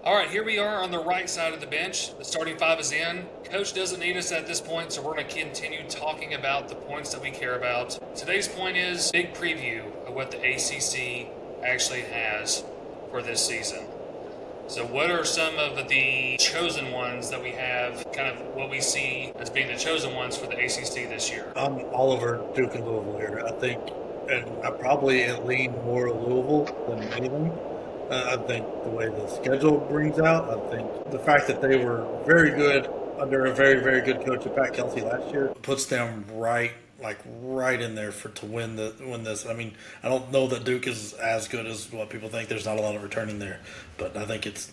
All right, here we are on the right side of the bench. The starting five is in. Coach doesn't need us at this point, so we're going to continue talking about the points that we care about. Today's point is big preview of what the ACC actually has for this season. So what are some of the chosen ones that we have, kind of what we see as being the chosen ones for the ACC this year? I'm all over Duke and Louisville here. I think, and I probably lean more Louisville than anything. I think the way the schedule brings out, I think the fact that they were very good under a very, very good coach, Pat Kelsey, last year, puts them right in there for to win this. I mean, I don't know that Duke is as good as what people think. There's not a lot of returning there, but I think it's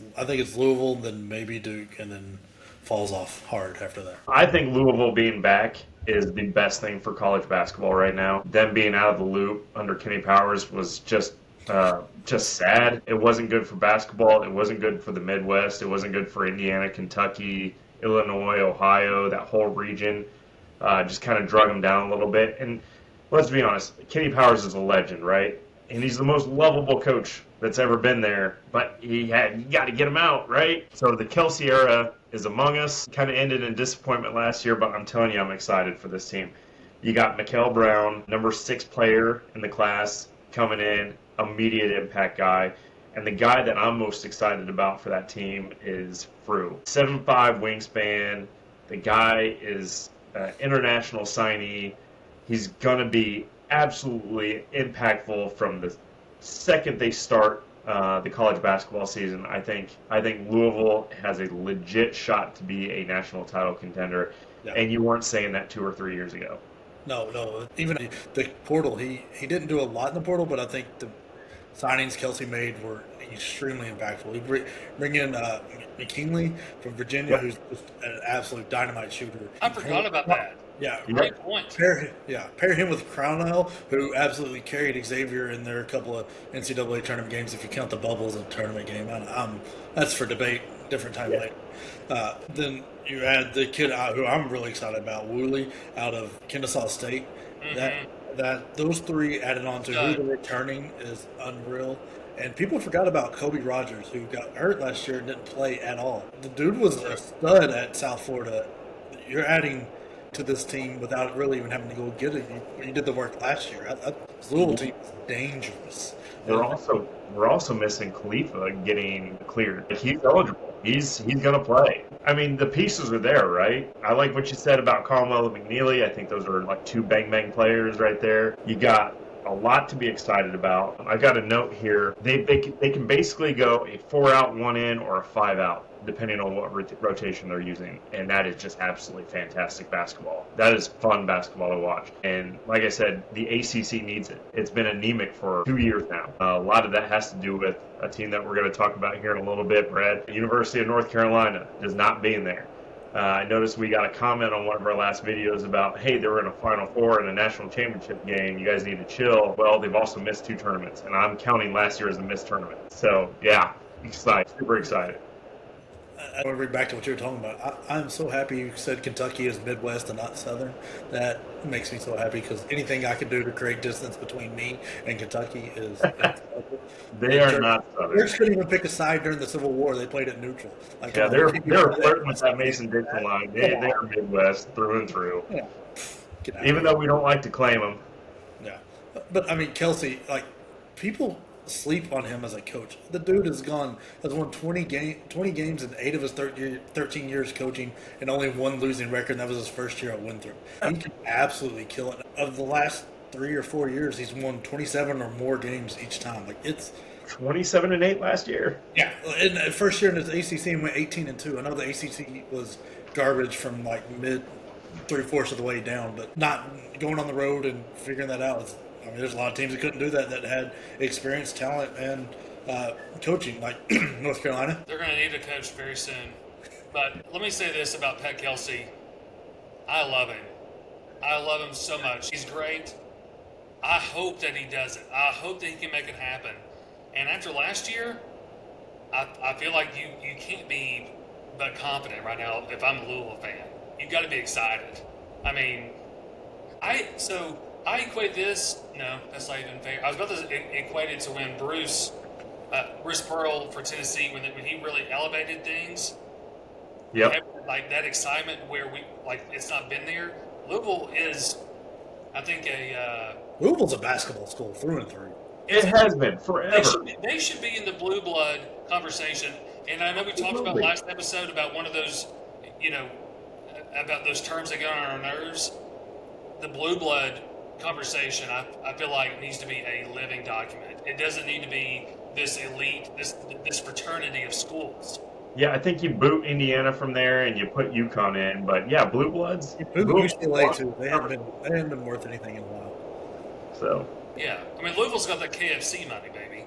Louisville, then maybe Duke, and then falls off hard after that. I think Louisville being back is the best thing for college basketball right now. Them being out of the loop under Kenny Powers was just sad. It wasn't good for basketball. It wasn't good for the Midwest. It wasn't good for Indiana, Kentucky, Illinois, Ohio, that whole region. Just kind of drug them down a little bit. And let's be honest, Kenny Powers is a legend, right? And he's the most lovable coach that's ever been there. But you got to get him out, right? So the Kelsey era is among us. Kind of ended in disappointment last year, but I'm telling you, I'm excited for this team. You got Mikael Brown, number 6 player in the class, coming in, immediate impact guy. And the guy that I'm most excited about for that team is Frew. 7'5" wingspan. The guy is an international signee. He's going to be absolutely impactful from the second they start the college basketball season. I think Louisville has a legit shot to be a national title contender, Yeah. and you weren't saying that 2 or 3 years ago. No. Even the portal, he didn't do a lot in the portal, but I think the signings Kelsey made were extremely impactful. He bring in McKinley from Virginia, Yep. who's just an absolute dynamite shooter. I forgot about that. Yeah, Great point. pair him with Crownell, who absolutely carried Xavier in their couple of NCAA tournament games. If you count the bubbles of tournament game, that's for debate, different time Yeah. later. Then you add the kid who I'm really excited about, Woolley, out of Kennesaw State. That those three added on to who Stud. they're returning is unreal. And people forgot about Kobe Rogers, who got hurt last year and didn't play at all. The dude was a stud at South Florida. You're adding to this team without really even having to go get it. You did the work last year. This Louisville team is dangerous. We're also missing Khalifa getting cleared. He's eligible. He's gonna play. I mean, the pieces are there, right? I like what you said about Conwell and McNeely. I think those are like 2 bang players right there. You got a lot to be excited about. I got a note here. They can basically go a 4 out, 1 in, or a 5 out, depending on what rotation they're using. And that is just absolutely fantastic basketball. That is fun basketball to watch. And like I said, the ACC needs it. It's been anemic for 2 years now. A lot of that has to do with a team that we're going to talk about here in a little bit, Brad. The University of North Carolina does not being there. I noticed we got a comment on one of our last videos about, hey, they were in a Final Four in a national championship game. You guys need to chill. Well, they've also missed 2 tournaments, and I'm counting last year as a missed tournament. So, yeah, excited, super excited. I want to bring back to what you were talking about. I'm so happy you said Kentucky is Midwest and not Southern. That makes me so happy because anything I can do to create distance between me and Kentucky is. They are not Southern. They couldn't even pick a side during the Civil War. They played it neutral. Like, Yeah, they're flirting with that Mason-Dixon line. They are Midwest through and through. Yeah. Even though we don't like to claim them. Yeah. But I mean, Kelsey, like, people sleep on him as a coach. The dude has won 20 games in 8 of his 13 years coaching and only 1 losing record, and that was his first year at Winthrop. He can absolutely kill it. Of the last 3 or 4 years, he's won 27 or more games each time. Like, it's 27-8 last year. Yeah, in the first year in the ACC, he went 18-2. I know the ACC was garbage from like mid 3/4 of the way down, but not going on the road and figuring that out. I mean, there's a lot of teams that couldn't do that had experience, talent, and coaching, like North Carolina. They're going to need a coach very soon. But let me say this about Pat Kelsey. I love him. I love him so much. He's great. I hope that he does it. I hope that he can make it happen. And after last year, I feel like you can't be but confident right now if I'm a Louisville fan. You've got to be excited. I mean, I equate this. No, that's not even fair. I was about to equate it to when Bruce Bruce Pearl for Tennessee when he really elevated things. Yep. Like that excitement where it's not been there. Louisville is, I think, Louisville's a basketball school through and through. It has been forever. They should be in the blue blood conversation. And I know we talked about last episode about one of those, about those terms that get on our nerves. The blue blood conversation, I feel like needs to be a living document. It doesn't need to be this elite, this fraternity of schools. Yeah, I think you boot Indiana from there and you put UConn in, but yeah, blue bloods. You boot UCLA too. They haven't been worth anything in a while. So. Yeah, I mean Louisville's got that KFC money, baby,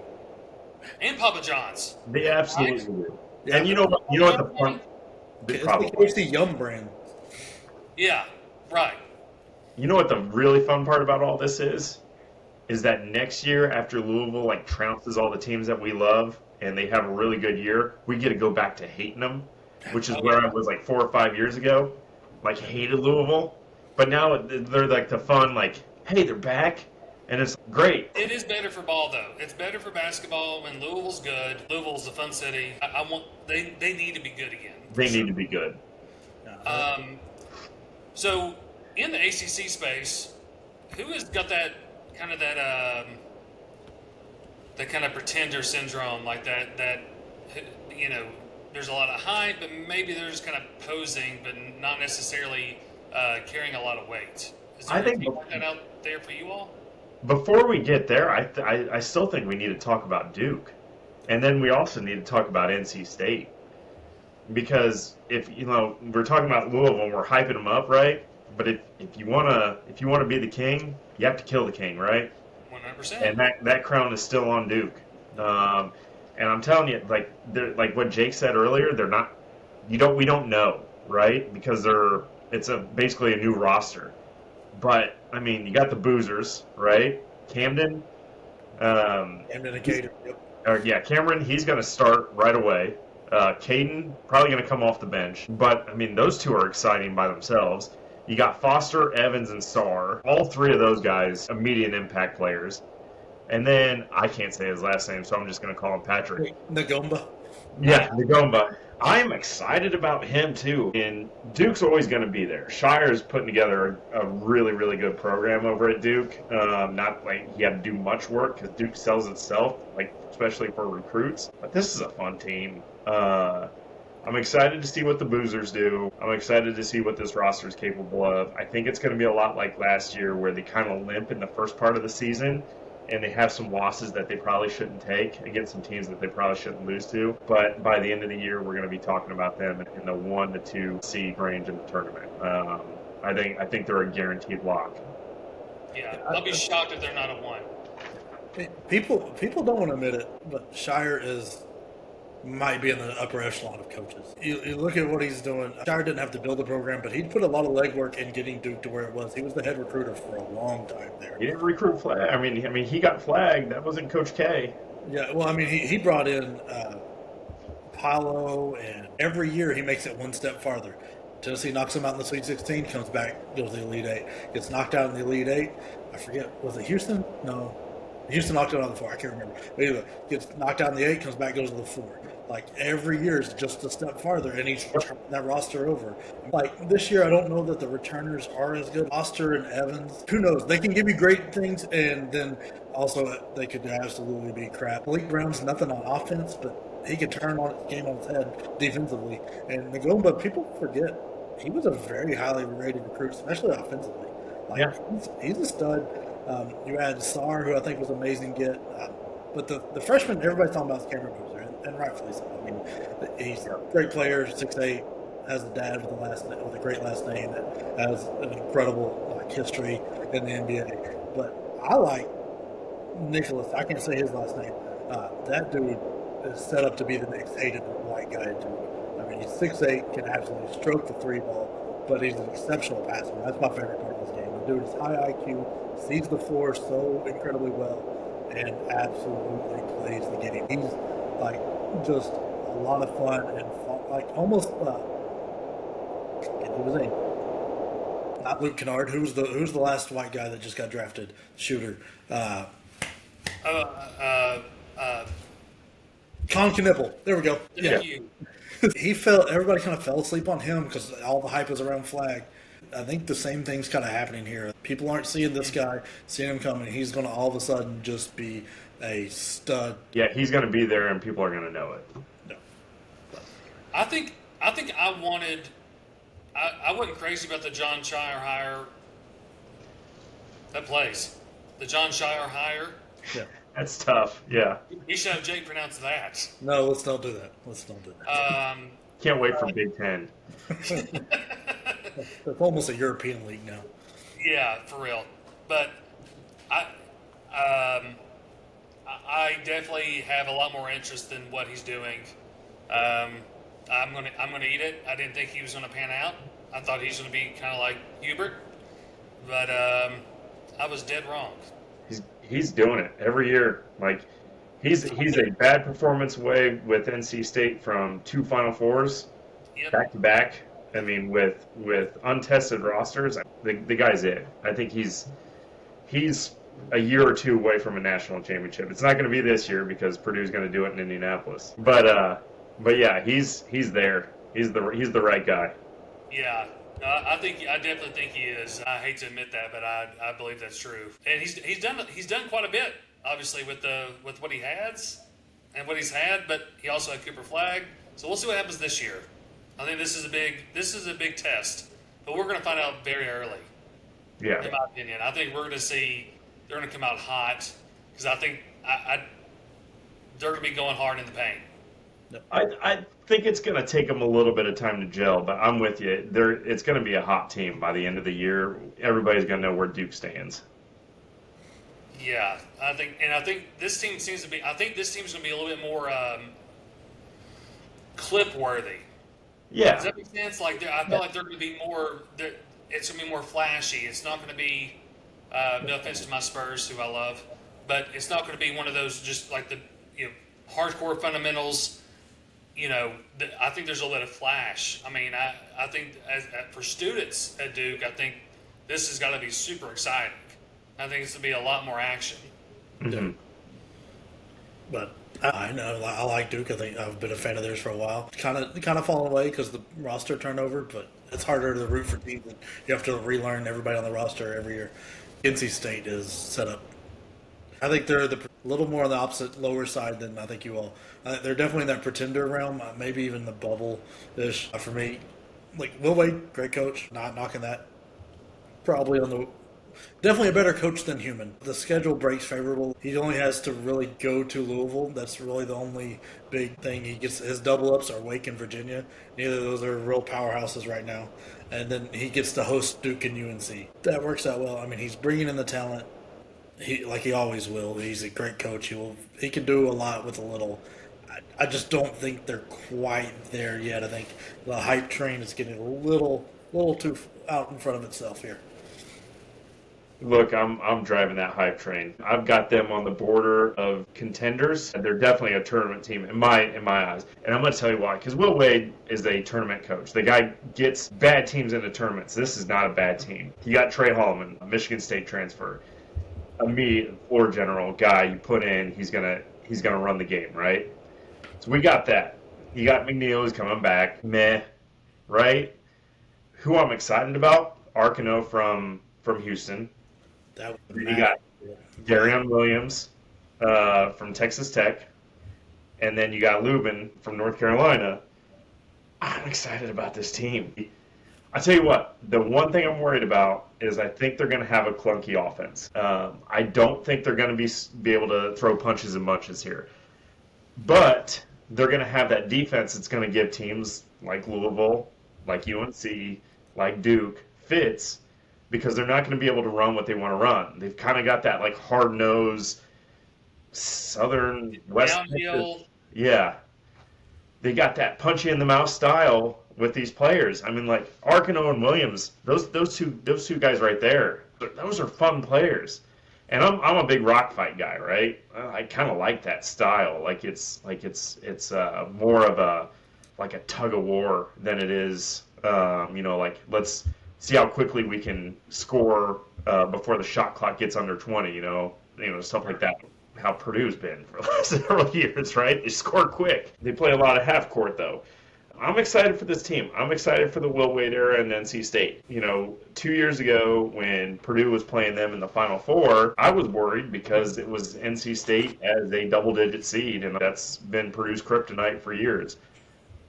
and Papa John's. They absolutely do. Yeah, and you know what the fun? It's the KFC Yum brand. Yeah, right. You know what the really fun part about all this is? Is that next year after Louisville trounces all the teams that we love and they have a really good year, we get to go back to hating them, which is where I was 4 or 5 years ago, hated Louisville. But now they're the fun, hey, they're back, and it's great. It is better for ball though. It's better for basketball when Louisville's good. Louisville's a fun city. They need to be good again. They need to be good. So in the ACC space, who has got that kind of pretender syndrome, like that there's a lot of hype, but maybe they're just kind of posing, but not necessarily carrying a lot of weight. Is there anything like that out there for you all? Before we get there, I still think we need to talk about Duke, and then we also need to talk about NC State, because if we're talking about Louisville and we're hyping them up, right? But if you wanna be the king, you have to kill the king, right? 100%. And that crown is still on Duke. And I'm telling you, like what Jake said earlier, they're not. We don't know, right? Because it's basically a new roster. But I mean, you got the boozers, right? Camden. Camden and Caden. Yep. Cameron. He's going to start right away. Caden probably going to come off the bench. But I mean, those two are exciting by themselves. You got Foster, Evans, and Sarr. All three of those guys, immediate impact players. And then, I can't say his last name, so I'm just going to call him Patrick. Ngomba. Yeah, Ngomba. I'm excited about him, too. And Duke's always going to be there. Shire's putting together a really, really good program over at Duke. Not like he had to do much work, because Duke sells itself, especially for recruits. But this is a fun team. I'm excited to see what the boozers do. I'm excited to see what this roster is capable of. I think it's going to be a lot like last year, where they kind of limp in the first part of the season, and they have some losses that they probably shouldn't take against some teams that they probably shouldn't lose to. But by the end of the year, we're going to be talking about them in the 1 to 2 seed range in the tournament. I think they're a guaranteed lock. Yeah, I'll be shocked if they're not a 1. People don't want to admit it, but Shire might be in the upper echelon of coaches. You look at what he's doing. Shire didn't have to build a program, but he put a lot of legwork in getting Duke to where it was. He was the head recruiter for a long time there. He didn't recruit flag. I mean, he got flagged. That wasn't Coach K. Yeah, well, I mean, he brought in Paolo, and every year he makes it one step farther. Tennessee knocks him out in the Sweet 16, comes back, goes to the Elite 8, gets knocked out in the Elite 8. I forget, was it Houston? No. Houston knocked out on the 4. I can't remember. But anyway, gets knocked out in the 8, comes back, goes to the 4. Every year is just a step farther, and he's turned that roster over. This year, I don't know that the returners are as good. Foster and Evans, who knows? They can give you great things, and then also they could absolutely be crap. Malik Brown's nothing on offense, but he could turn the game on its head defensively. And Ngomba, people forget, he was a very highly rated recruit, especially offensively. He's a stud. You had Sarr, who I think was an amazing get. But the freshman everybody's talking about is Cameron Boozer, and rightfully so. I mean, he's a great player, 6'8", has a dad with a great last name that has an incredible history in the NBA. But I like Nicholas. I can't say his last name. That dude is set up to be the next hated white guy in Duke. I mean, he's 6'8", can absolutely stroke the 3 ball, but he's an exceptional passer. That's my favorite part of this game. The dude is high IQ, sees the floor so incredibly well, and absolutely plays the game. He's just a lot of fun and almost can't do his name. Not Luke Kennard. Who's the last white guy that just got drafted? Shooter. Con Knipple. There we go. Thank you. Everybody kind of fell asleep on him because all the hype was around Flag. I think the same thing's kind of happening here. People aren't seeing this guy, seeing him coming. He's going to all of a sudden just be a stud. Yeah, he's going to be there, and people are going to know it. No. I think I wanted. I wasn't crazy about the John Shire hire. That plays. The John Shire hire. Yeah. That's tough. Yeah. You should have Jake pronounce that. No, let's not do that. Can't wait for Big Ten. It's almost a European league now. Yeah, for real. But I definitely have a lot more interest in what he's doing. I'm gonna eat it. I didn't think he was gonna pan out. I thought he was gonna be kind of like Hubert, but I was dead wrong. He's doing it every year. Like he's a bad performance away with NC State from 2 Final Fours back to back. I mean, with untested rosters, the guy's it. I think he's a year or two away from a national championship. It's not going to be this year because Purdue's going to do it in Indianapolis. But yeah, he's there. He's the right guy. Yeah. I definitely think he is. I hate to admit that, but I believe that's true. And he's done quite a bit, obviously, with what he has and what he's had. But he also had Cooper Flag, so we'll see what happens this year. I think this is a big test, but we're going to find out very early. Yeah. In my opinion, I think we're going to see they're going to come out hot because I think they're going to be going hard in the paint. I think it's going to take them a little bit of time to gel, but I'm with you. It's going to be a hot team by the end of the year. Everybody's going to know where Duke stands. Yeah, I think this team seems to be. I think this team's going to be a little bit more clip worthy. Yeah. Does that make sense? Like I feel like they're going to be more. It's going to be more flashy. It's not going to be. No offense to my Spurs, who I love, but it's not going to be one of those just like the hardcore fundamentals. I think there's a little bit of flash. I mean, I think for students at Duke, I think this has got to be super exciting. I think it's going to be a lot more action. Mm-hmm. But I know I like Duke. I think I've been a fan of theirs for a while. Kind of fallen away because the roster turnover, but it's harder to root for teams. You have to relearn everybody on the roster every year. NC State is set up. I think they're a little more on the opposite lower side than I think you all. They're definitely in that pretender realm, maybe even the bubble-ish. For me, like Will Wade, great coach, not knocking that. Definitely a better coach than Human. The schedule breaks favorable. He only has to really go to Louisville. That's really the only big thing. He gets his double-ups are Wake and Virginia. Neither of those are real powerhouses right now. And then he gets to host Duke and UNC. That works out well. I mean, he's bringing in the talent. He always will. He's a great coach. He can do a lot with a little. I just don't think they're quite there yet. I think the hype train is getting a little too out in front of itself here. Look, I'm driving that hype train. I've got them on the border of contenders. They're definitely a tournament team in my eyes. And I'm going to tell you why. Because Will Wade is a tournament coach. The guy gets bad teams into tournaments. This is not a bad team. You got Trey Holloman, a Michigan State transfer. A floor general guy you put in, he's gonna run the game, right? So we got that. You got McNeil who's coming back. Meh, right? Who I'm excited about? Arcano from Houston. You got Darion Williams from Texas Tech, and then you got Lubin from North Carolina. I'm excited about this team. I tell you what, the one thing I'm worried about is I think they're going to have a clunky offense. I don't think they're going to be able to throw punches and bunches here. But they're going to have that defense that's going to give teams like Louisville, like UNC, like Duke fits because they're not going to be able to run what they want to run. They've kind of got that like hard-nosed Southern West. Downhill. Yeah. They got that punchy-in-the-mouth style with these players. I mean, like Arcano and Williams, those two guys right there, those are fun players. And I'm a big rock fight guy, right? I kind of like that style. Like it's more of a tug of war than it is, like let's see how quickly we can score before the shot clock gets under 20. Stuff like that. how Purdue's been for the last several years, right? They score quick. They play a lot of half court, though. I'm excited for this team. I'm excited for the Will Wade era and NC State. 2 years ago when Purdue was playing them in the Final Four, I was worried because it was NC State as a double-digit seed, and that's been Purdue's kryptonite for years.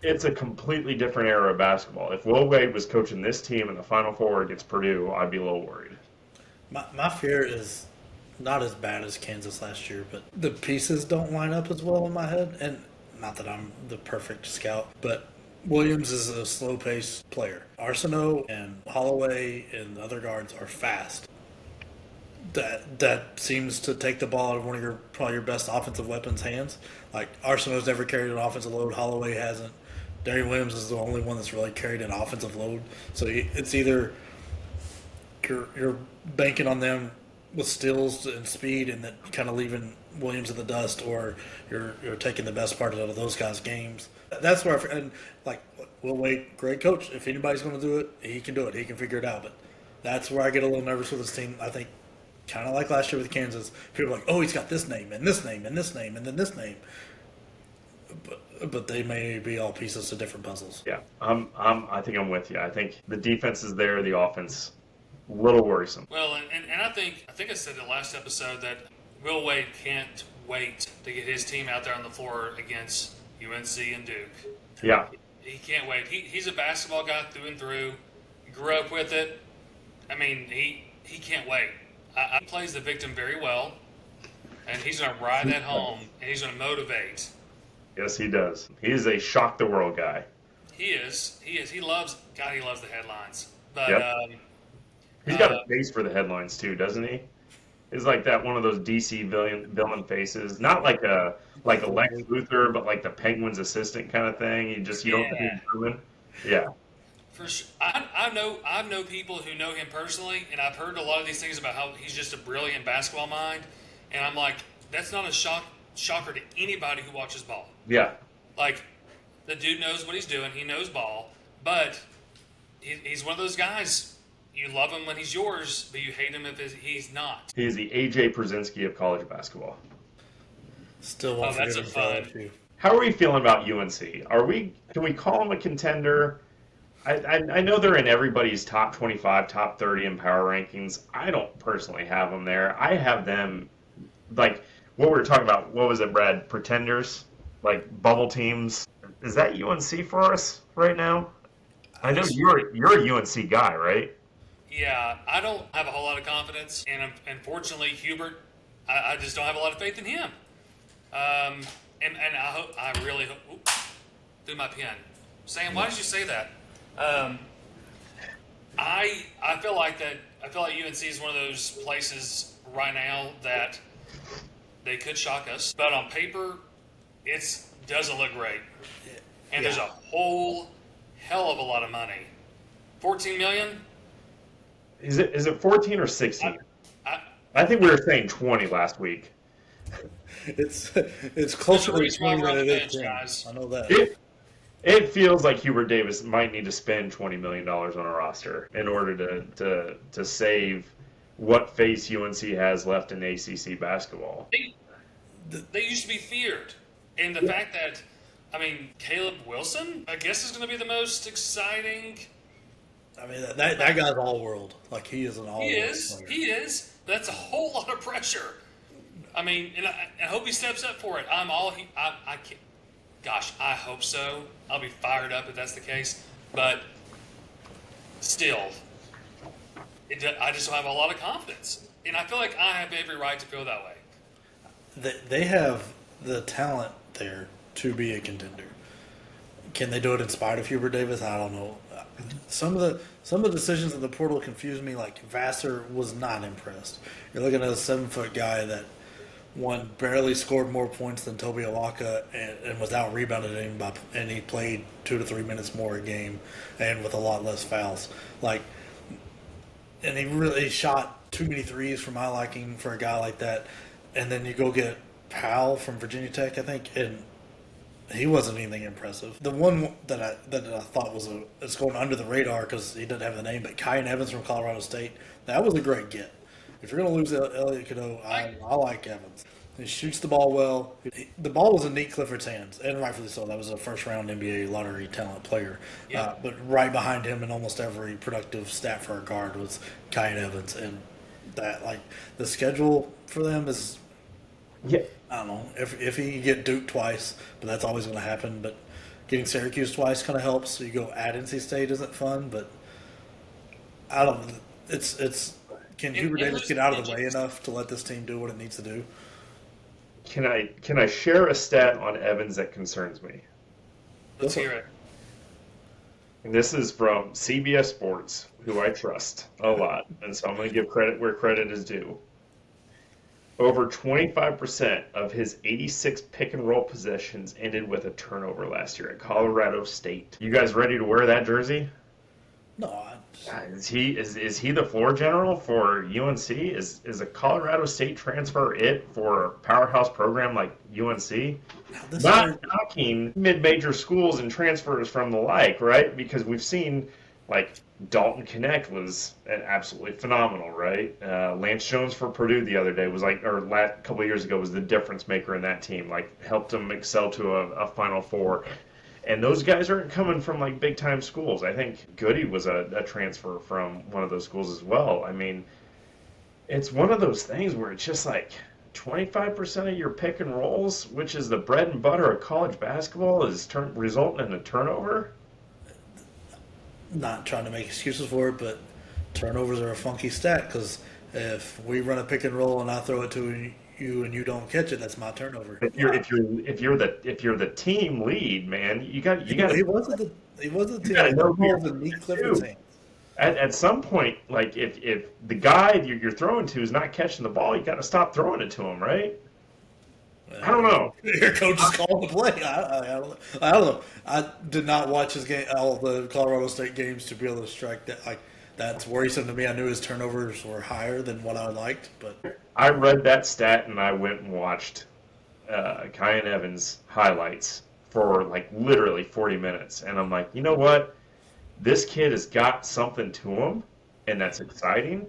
It's a completely different era of basketball. If Will Wade was coaching this team in the Final Four against Purdue, I'd be a little worried. My fear is not as bad as Kansas last year, but the pieces don't line up as well in my head. And not that I'm the perfect scout, but Williams is a slow-paced player. Arsenault and Holloway and the other guards are fast. That seems to take the ball out of one of probably your best offensive weapons' hands. Like Arsenault's never carried an offensive load. Holloway hasn't. Darian Williams is the only one that's really carried an offensive load. So it's either you're banking on them with steals and speed and then kind of leaving Williams in the dust, or you're taking the best part out of those guys' games. That's where Will Wade, great coach. If anybody's going to do it, he can do it. He can figure it out. But that's where I get a little nervous with this team. I think kind of like last year with Kansas, people are like, oh, he's got this name and this name and this name and then this name. But they may be all pieces to different puzzles. Yeah, I think I'm with you. I think the defense is there, the offense a little worrisome. Well, and I think I said in the last episode that Will Wade can't wait to get his team out there on the floor against UNC and Duke. Yeah. He can't wait. He's a basketball guy through and through. Grew up with it. I mean, he can't wait. He plays the victim very well, and he's going to ride that home, and he's going to motivate. Yes, he does. He is a shock the world guy. He is. He loves the headlines. But yep. He's got a face for the headlines too, doesn't he? He's like that one of those DC villain faces, not like a Lex Luthor, but like the Penguin's assistant kind of thing. You don't think he's human. Yeah. For sure. I know people who know him personally, and I've heard a lot of these things about how he's just a brilliant basketball mind, and I'm like, that's not a shocker to anybody who watches ball. Yeah. Like, the dude knows what he's doing. He knows ball, but he's one of those guys. You love him when he's yours, but you hate him if he's not. He is the A.J. Przinsky of college basketball. Still won't that's a fun. How are we feeling about UNC? Can we call them a contender? I know they're in everybody's top 25, top 30 in power rankings. I don't personally have them there. I have them, like, what we were talking about, what was it, Brad? Pretenders? Like, bubble teams? Is that UNC for us right now? I know you're a UNC guy, right? Yeah, I don't have a whole lot of confidence, and unfortunately, Hubert, I just don't have a lot of faith in him. And I really hope. Oops, threw my pen. Sam, why did you say that? I feel like UNC is one of those places right now that they could shock us, but on paper, it doesn't look great. And there's a whole hell of a lot of money. $14 million. Is it 14 or 16? I think we were saying 20 last week. It's closer to 20 than it is 10. Guys. I know that. It feels like Hubert Davis might need to spend $20 million on a roster in order to save what face UNC has left in ACC basketball. They used to be feared. And the fact that, Caleb Wilson, I guess, is going to be the most exciting. That guy's all world. Like, he is an all world player. He is. That's a whole lot of pressure. And I hope he steps up for it. I can't. Gosh, I hope so. I'll be fired up if that's the case. But still, I just don't have a lot of confidence. And I feel like I have every right to feel that way. They have the talent there to be a contender. Can they do it in spite of Hubert Davis? I don't know. Some of the decisions in the portal confused me. Like, Vassar was not impressed. You're looking at a 7-foot guy that barely scored more points than Toby Awaka and was out rebounded him and he played 2 to 3 minutes more a game and with a lot less fouls. And he really shot too many threes for my liking for a guy like that. And then you go get Powell from Virginia Tech, I think, and he wasn't anything impressive. The one that I thought it's going under the radar because he doesn't have the name, but Kyan Evans from Colorado State, that was a great get. If you're going to lose Elliot Cadeau, I like Evans. He shoots the ball well. The ball was in Nate Clifford's hands, and rightfully so. That was a first-round NBA lottery talent player. Yeah. But right behind him in almost every productive stat for a guard was Kyan Evans. And that, like, the schedule for them is, Yeah. I don't know, if he can get Duke twice, but that's always going to happen. But getting Syracuse twice kind of helps. So you go at NC State isn't fun, but I don't. It's. Can Hubert Davis get out of the way enough to let this team do what it needs to do? Can I share a stat on Evans that concerns me? Let's hear it. And this is from CBS Sports, who I trust a lot, and so I'm going to give credit where credit is due. Over 25% of his 86 pick and roll possessions ended with a turnover last year at Colorado State. You guys ready to wear that jersey? No, Is he the floor general for UNC? Is a Colorado State transfer it for a powerhouse program like UNC? Not knocking mid-major schools and transfers from the like, right? Because we've seen, like, Dalton Connect was absolutely phenomenal, right? Lance Jones for Purdue the other day was like, or a couple of years ago was the difference maker in that team. Like, helped them excel to a Final Four. And those guys aren't coming from, like, big-time schools. I think Goody was a transfer from one of those schools as well. I mean, it's one of those things where it's just like 25% of your pick and rolls, which is the bread and butter of college basketball, is resulting in a turnover. Not trying to make excuses for it, but turnovers are a funky stat because if we run a pick and roll and I throw it to you and you don't catch it, that's my turnover. If you're the team lead, man, you got. He wasn't the team. gotta know The ball was in Nate Clifford's hands. At some point, like if the guy you're throwing to is not catching the ball, you got to stop throwing it to him, right? I don't know. Your coach is calling the play. I don't know. I did not watch his game, all the Colorado State games, to be able to strike that. Like, that's worrisome to me. I knew his turnovers were higher than what I liked, but I read that stat and I went and watched Kyan Evans highlights for like literally 40 minutes, and I'm like, you know what? This kid has got something to him, and that's exciting.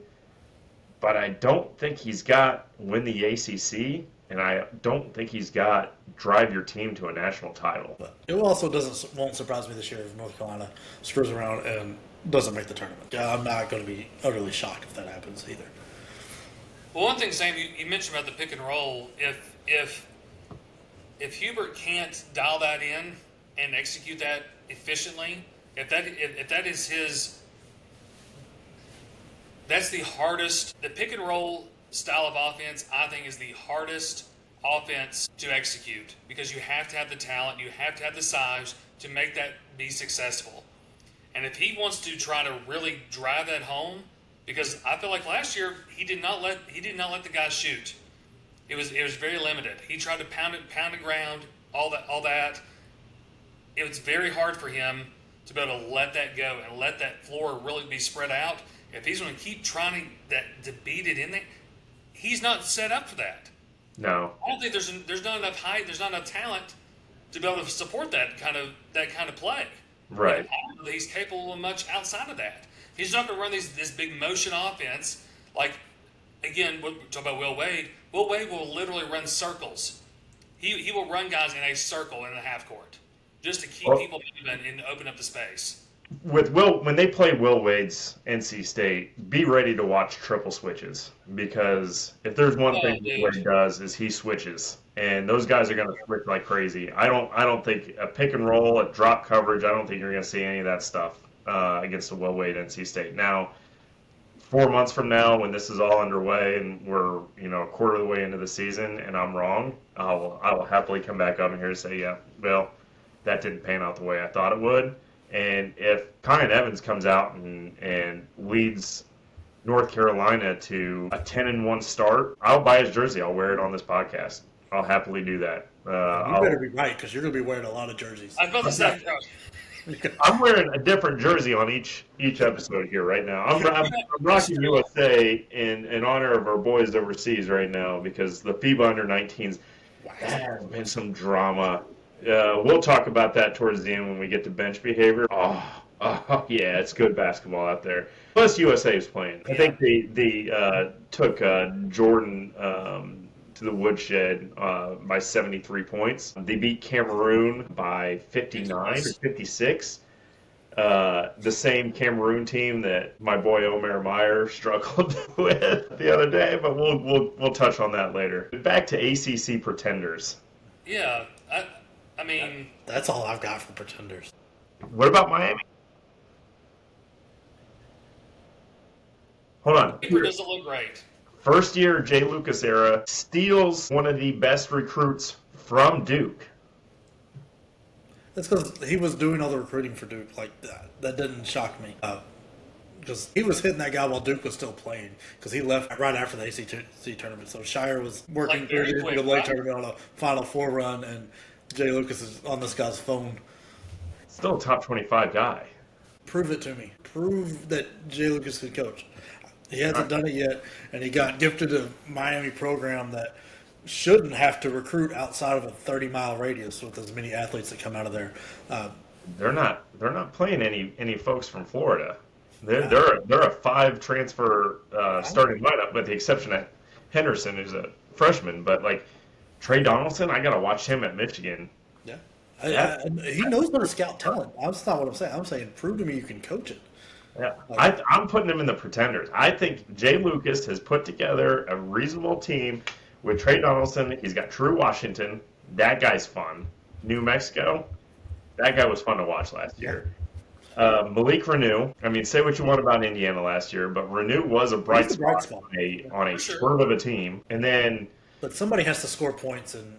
But I don't think he's got win the ACC. And I don't think he's got drive your team to a national title. But it also won't surprise me this year if North Carolina screws around and doesn't make the tournament. Yeah, I'm not going to be utterly shocked if that happens either. Well, one thing, Sam, you mentioned about the pick and roll. If Hubert can't dial that in and execute that efficiently, if that is his, that's the hardest. The pick and roll style of offense, I think, is the hardest offense to execute because you have to have the talent, you have to have the size to make that be successful. And if he wants to try to really drive that home, because I feel like last year he did not let the guys shoot. It was very limited. He tried to pound the ground, all that. It was very hard for him to be able to let that go and let that floor really be spread out. If he's going to keep trying to beat it in there, he's not set up for that. No, I don't think there's not enough height, there's not enough talent to be able to support that kind of play. right. I don't know that he's capable of much outside of that. He's not going to run this big motion offense. Like, again, we're talking about Will Wade. Will Wade will literally run circles. He will run guys in a circle in the half court just to keep people moving and open up the space. With when they play Will Wade's NC State, be ready to watch triple switches because if there's one thing Will Wade does is he switches, and those guys are going to switch like crazy. I don't think a pick and roll, a drop coverage. I don't think you're going to see any of that stuff against the Will Wade NC State. Now, 4 months from now, when this is all underway and we're a quarter of the way into the season, and I'm wrong, I will happily come back up in here and say, yeah, well, that didn't pan out the way I thought it would. And if Kyan Evans comes out and leads North Carolina to a 10-1 start, I'll buy his jersey. I'll wear it on this podcast. I'll happily do that. You better be right because you're going to be wearing a lot of jerseys. I was about to say, I'm wearing a different jersey on each episode here right now. I'm rocking USA in honor of our boys overseas right now because the FIBA under-19s, there's been some drama. We'll talk about that towards the end when we get to bench behavior. Oh yeah, it's good basketball out there. Plus USA is playing. I think they took Jordan to the woodshed by 73 points. They beat Cameroon by 59 or 56. The same Cameroon team that my boy Omer Meyer struggled with the other day, but we'll touch on that later. Back to ACC pretenders. Yeah, I mean, That's all I've got for pretenders. What about Miami? Hold on. paper doesn't look great. First year Jay Lucas era, steals one of the best recruits from Duke. That's because he was doing all the recruiting for Duke. Like that didn't shock me. Because he was hitting that guy while Duke was still playing. Because he left right after the ACC tournament. So Shire was working Like through very the quick, NCAA right? tournament on a Final Four run, and Jay Lucas is on this guy's phone. Still a top 25 guy. Prove it to me. Prove that Jay Lucas could coach. He hasn't done it yet, and he got gifted a Miami program that shouldn't have to recruit outside of a 30-mile radius with as many athletes that come out of there. They're not playing any folks from Florida. They're a 5 transfer starting lineup, with the exception of Henderson, who's a freshman. But like Trey Donaldson, I gotta watch him at Michigan. Yeah, he knows how to scout talent. That's not what I'm saying. I'm saying prove to me you can coach it. Yeah, I'm putting him in the pretenders. I think Jay Lucas has put together a reasonable team with Trey Donaldson. He's got Drew Washington. That guy's fun. New Mexico. That guy was fun to watch last year. Malik Renew. I mean, say what you want about Indiana last year, but Renew was a bright spot on a spurt of a team. And then, But somebody has to score points and.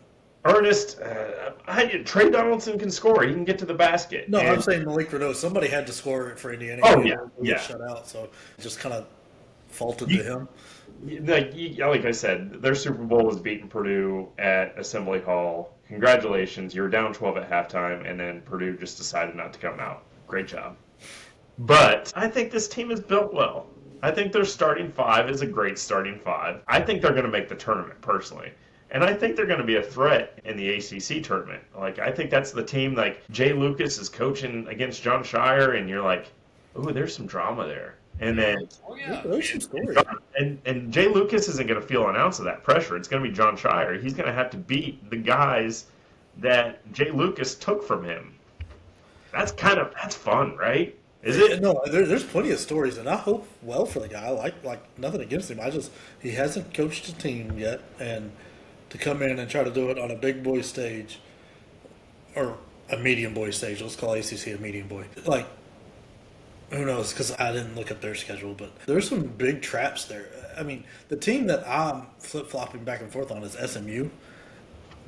Ernest, Trey Donaldson can score. He can get to the basket. No, And- I'm saying Malik Reneau. Somebody had to score for Indiana. Oh, He yeah, was yeah. Shut out, so it just kind of faulted to him. Like I said, their Super Bowl was beating Purdue at Assembly Hall. Congratulations, you were down 12 at halftime, and then Purdue just decided not to come out. Great job. But I think this team is built well. I think their starting 5 is a great starting 5. I think they're going to make the tournament, personally. And I think they're going to be a threat in the ACC tournament. Like, I think that's the team, like, Jay Lucas is coaching against John Shire, and you're like, ooh, there's some drama there. And then, Oh yeah, Those some stories. and Jay Lucas isn't going to feel an ounce of that pressure. It's going to be John Shire. He's going to have to beat the guys that Jay Lucas took from him. That's fun, right? Is it? No, there's plenty of stories, and I hope well for the guy. I like nothing against him. He hasn't coached a team yet, and to come in and try to do it on a big boy stage or a medium boy stage. Let's call ACC a medium boy. Like, who knows? Because I didn't look up their schedule, but there's some big traps there. I mean, the team that I'm flip-flopping back and forth on is SMU.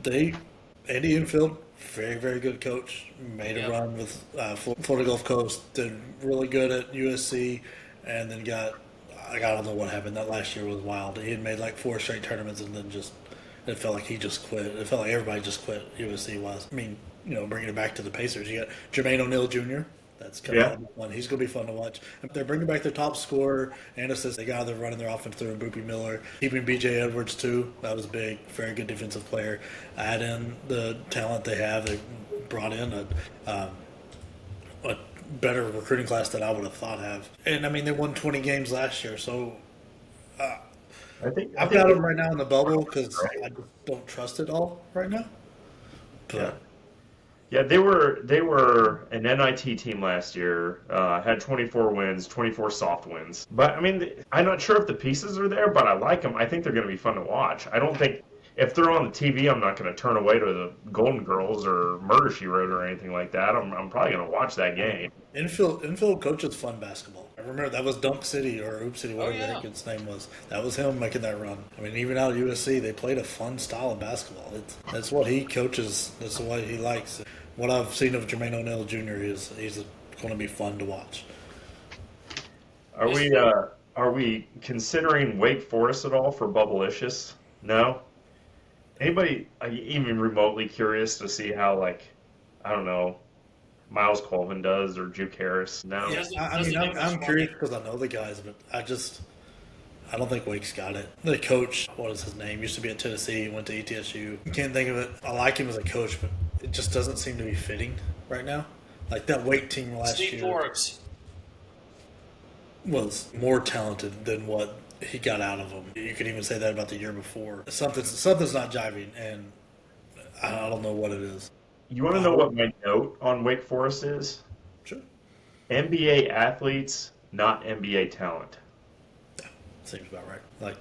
Andy Enfield, very, very good coach. Made a run with Florida Gulf Coast. Did really good at USC, and then I don't know what happened. That last year was wild. He had made like 4 straight tournaments, and then it felt like he just quit. It felt like everybody just quit, USC-wise. I mean, bringing it back to the Pacers, you got Jermaine O'Neal Jr., that's coming out of one. He's going to be fun to watch. They're bringing back their top scorer and assist. They got they're running their offense through Boopy Miller. Keeping B.J. Edwards, too. That was big. Very good defensive player. Add in the talent they have. They brought in a better recruiting class than I would have thought have. And, I mean, they won 20 games last year. So I've got them right now in the bubble because I just don't trust it all right now. But, Yeah, they were an NIT team last year. Had 24 wins, 24 soft wins. But I mean, I'm not sure if the pieces are there, but I like them. I think they're going to be fun to watch. I don't think if they're on the TV, I'm not going to turn away to the Golden Girls or Murder She Wrote or anything like that. I'm probably going to watch that game. Infield coaches fun basketball. I remember that was Dunk City or Oop City, whatever the heck its name was. That was him making that run. I mean, even out at USC, they played a fun style of basketball. That's what he coaches. That's what he likes. What I've seen of Jermaine O'Neal Jr. is he's going to be fun to watch. Are we considering Wake Forest at all for Bubblicious? No. Anybody even remotely curious to see how, like, I don't know, Miles Colvin does or Juke Harris? No. I'm curious because I know the guys, but I don't think Wake's got it. The coach, what is his name? Used to be at Tennessee, went to ETSU. Can't think of it. I like him as a coach, but it just doesn't seem to be fitting right now. Like that Wake team last Steve year Forbes was more talented than what he got out of them. You could even say that about the year before. Something's not jiving, and I don't know what it is. You want to know what my note on Wake Forest is? Sure. NBA athletes, not NBA talent. Yeah, seems about right. Like,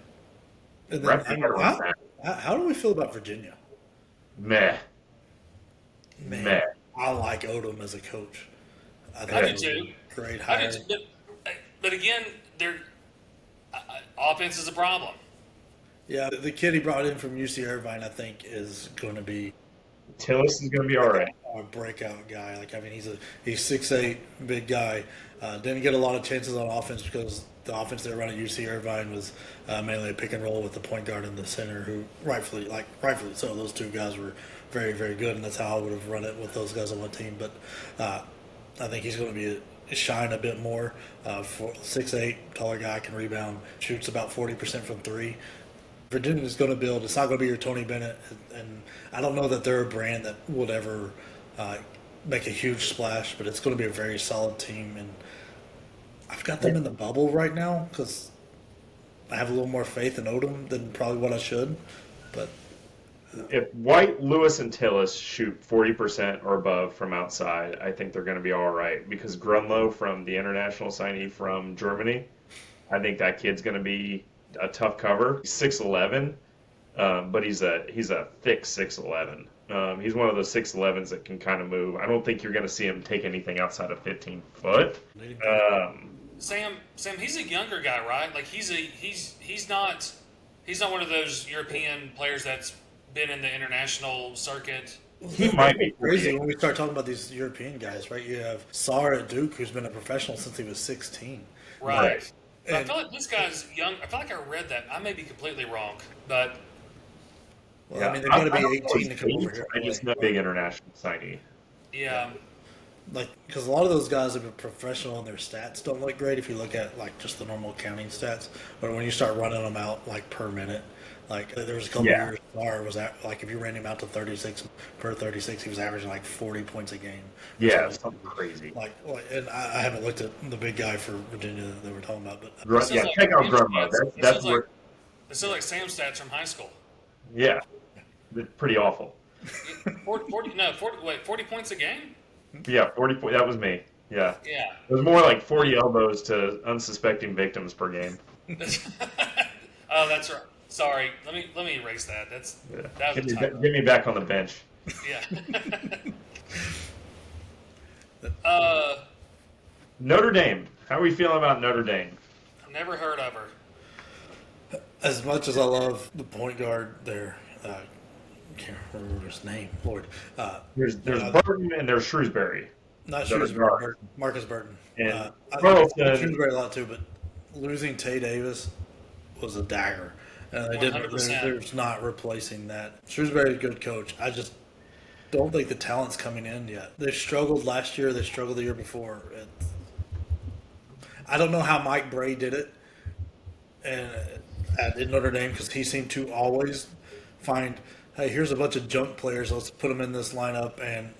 and Wrap then, your head around that. how do we feel about Virginia? Meh. Man, Meh. I like Odom as a coach. I think do he's too. a great I hire. do too. But again, offense is a problem. Yeah, the kid he brought in from UC Irvine, I think, is going to be Tillis is going to be all right. a breakout guy. Like, I mean, he's 6'8", big guy. Didn't get a lot of chances on offense because the offense they run at UC Irvine was mainly a pick and roll with the point guard and the center, who rightfully so. Those two guys were very, very good, and that's how I would have run it with those guys on one team. But I think he's going to be shine a bit more. 6'8", taller guy, can rebound, shoots about 40% from three. Virginia's going to build. It's not going to be your Tony Bennett, and I don't know that they're a brand that would ever make a huge splash, but it's going to be a very solid team. And I've got them in the bubble right now because I have a little more faith in Odom than probably what I should. But If White, Lewis, and Tillis shoot 40% or above from outside, I think they're going to be all right. Because Grunlow, from the international signee from Germany, I think that kid's going to be a tough cover. He's 6'11", but he's a thick 6'11". He's one of those 6'11s that can kind of move. I don't think you're going to see him take anything outside of 15 foot. Sam, he's a younger guy, right? Like he's not one of those European players that's been in the international circuit. He might be crazy when we start talking about these European guys, right? You have Sarr at Duke, who's been a professional since he was 16. Right. But I feel like this guy's young. I feel like I read that. I may be completely wrong, but well, I mean, they've got to be 18 to come over here. I just know big international signee. Yeah. Like, because a lot of those guys have been professional and their stats don't look great if you look at, like, just the normal counting stats. But when you start running them out, like, per minute, like, there was a couple years, Sarr was at, like, if you ran him out to 36 per 36, he was averaging, like, 40 points a game. Yeah, something crazy. Like, and I haven't looked at the big guy for Virginia that they were talking about. But check out Grunlow. That's where. It sounds like Sam's stats from high school. Yeah, pretty awful. 40 points a game? Yeah, 40. That was me. Yeah. Yeah. It was more like 40 elbows to unsuspecting victims per game. Oh, that's right. Sorry. Let me erase that. That was get me back on the bench. Yeah. Notre Dame. How are we feeling about Notre Dame? Never heard of her. As much as I love the point guard there, can't remember his name, Lord. There's Burton and there's Shrewsbury. Not Shrewsbury, Marcus Burton. And I Carlton. like Shrewsbury a lot too, but losing Tay Davis was a dagger. And there's not replacing that. Shrewsbury's a good coach. I just don't think the talent's coming in yet. They struggled last year. They struggled the year before. I don't know how Mike Bray did it at Notre Dame, because he seemed to always find, hey, here's a bunch of junk players. Let's put them in this lineup, and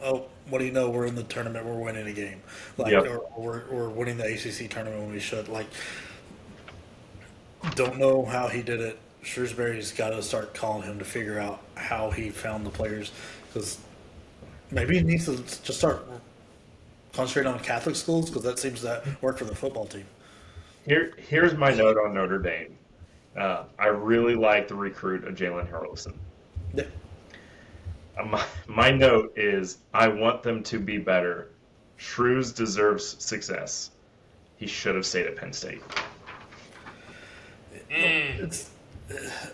what do you know? We're in the tournament. We're winning a game, or we're winning the ACC tournament when we should. Like, don't know how he did it. Shrewsbury's got to start calling him to figure out how he found the players, because maybe he needs to just start concentrating on Catholic schools, because that seems to work for the football team. Here's my note on Notre Dame. I really like the recruit of Jalen Harrelson. Yeah. My note is I want them to be better. Shrews deserves success. He should have stayed at Penn State. It's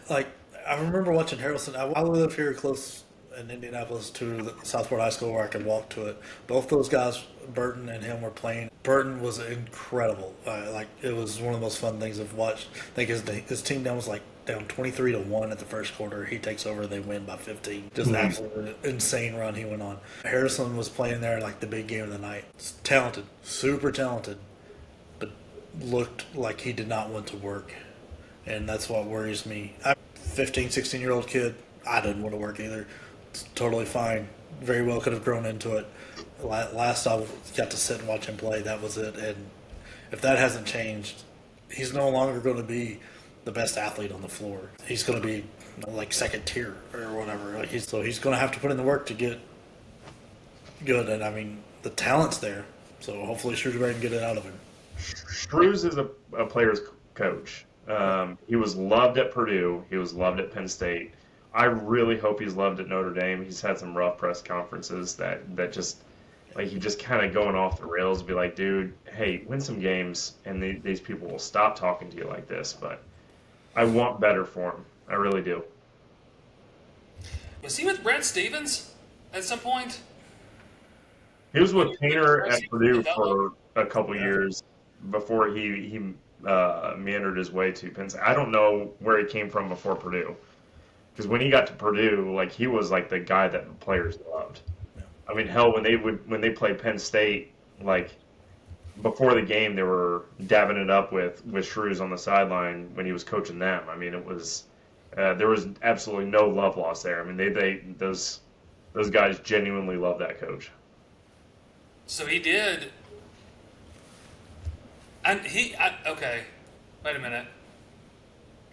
like, I remember watching Harrelson. I live here close in Indianapolis to the Southport High School where I could walk to it. Both those guys, Burton and him, were playing. Burton was incredible. It was one of the most fun things I've watched. I think his team down 23-1 at the first quarter. He takes over, they win by 15. Just an absolute insane run he went on. Harrison was playing there like the big game of the night. Talented, super talented, but looked like he did not want to work. And that's what worries me. I'm a 15, 16-year-old kid. I didn't want to work either. It's totally fine. Very well could have grown into it. Last I got to sit and watch him play, that was it. And if that hasn't changed, he's no longer going to be the best athlete on the floor. He's going to be like second tier or whatever. Like so he's going to have to put in the work to get good. And I mean, the talent's there. So hopefully Shrewsbury can get it out of him. Shrews is a player's coach. He was loved at Purdue. He was loved at Penn State. I really hope he's loved at Notre Dame. He's had some rough press conferences that just like he just kind of going off the rails. Be like, dude, hey, win some games, and these people will stop talking to you like this. But I want better for him. I really do. Was he with Brad Stevens at some point? He was with Painter at Purdue for a couple years before he meandered his way to Penn State. I don't know where he came from before Purdue, because when he got to Purdue, like he was like the guy that the players loved. Yeah. I mean, hell, when they played Penn State, like before the game, they were dabbing it up with Shrews on the sideline when he was coaching them. I mean, it was there was absolutely no love lost there. I mean, those guys genuinely love that coach. So he did. And okay, wait a minute.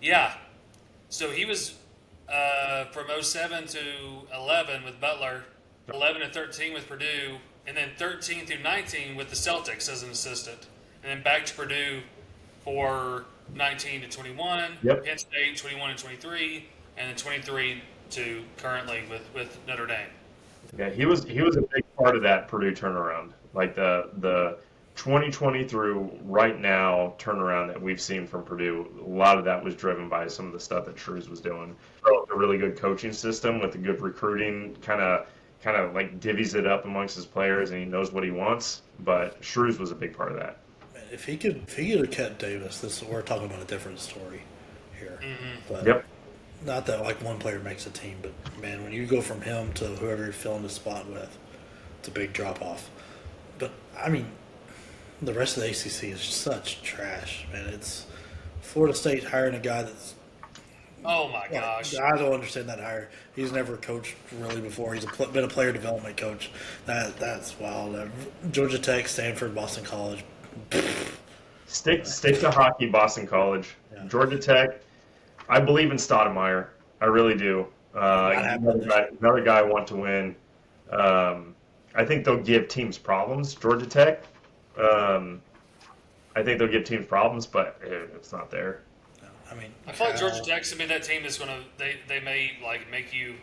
Yeah. So he was from 07 to 11 with Butler, 11 to 13 with Purdue, and then 13 through 19 with the Celtics as an assistant. And then back to Purdue for 19 to 21, Yep. Penn State 21 and 23, and then 23 to currently with Notre Dame. Yeah, he was a big part of that Purdue turnaround. Like the 2020 through right now turnaround that we've seen from Purdue, a lot of that was driven by some of the stuff that Shrews was doing. A really good coaching system with a good recruiting, kind of like divvies it up amongst his players, and he knows what he wants. But Shrews was a big part of that. Man, if he could have kept Davis, we're talking about a different story here. Mm-hmm. But Yep. not that like one player makes a team, but man, when you go from him to whoever you're filling the spot with, it's a big drop off. But I mean, the rest of the ACC is such trash, man. It's Florida State hiring a guy that's. Oh my gosh! I don't understand that hire. He's never coached really before. He's been a player development coach. That's wild. Georgia Tech, Stanford, Boston College. Stick to hockey, Boston College, Yeah. Georgia Tech. I believe in Stoudemire. I really do. Another guy I want to win. I think they'll give teams problems. Georgia Tech. I think they'll give teams problems, but it's not there. I mean, I feel like Georgia Tech's gonna be that team that's gonna they may like make you.